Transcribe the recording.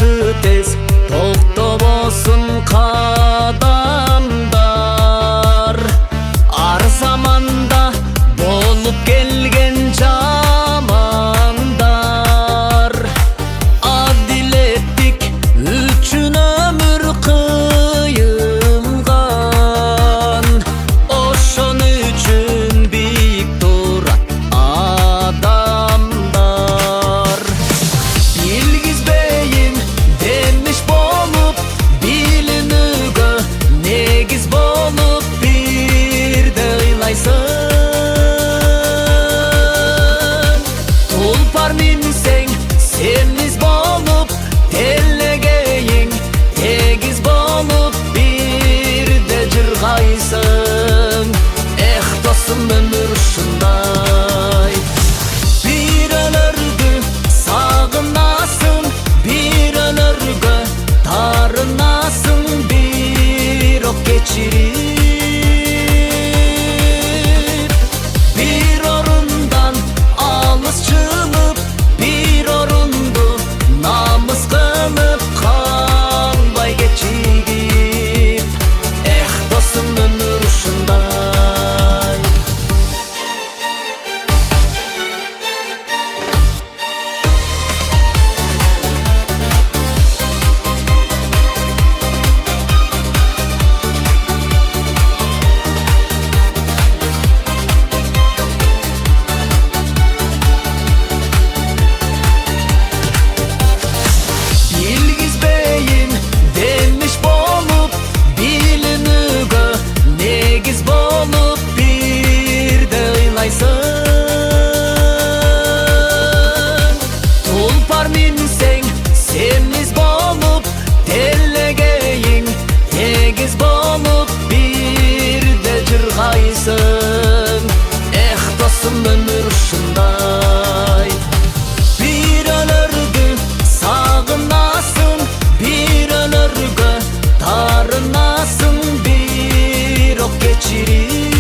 başı tez, toktobosун kadamlar. Ar zamanda bolup gelgen jamanдар. Adilettik üçün ömür kıyılgan, oşon üçün biyik durat adamlar. Bilgizbeyin demiş bolup, bilinüge negiz bolup bir de ıylaysın. Tulpar minsen semiz bolup, tellegeyin tegiz bolup bir de jırgaysın. Eh dostum, ömür uşunday. Bir ölürgü sağınasın, bir ölürgü tarınasın, bir ok geçirir. Bir orundan alız çıkıp, bir orundu namız kılıp, kanbay geçigip. Eh dostum, ömür uşunday. Bilgizbeyin demiş bolup, bilinüge negiz bolup bir de ıylaysın. Tulpar minsen semiz bolup, tellegeyin tegiz bolup bir de jırgaysın. Eh dostum, ömür uşunday. Bir ölürgü sağınasın, bir ölürgü tarınasın, bir ok geçirir.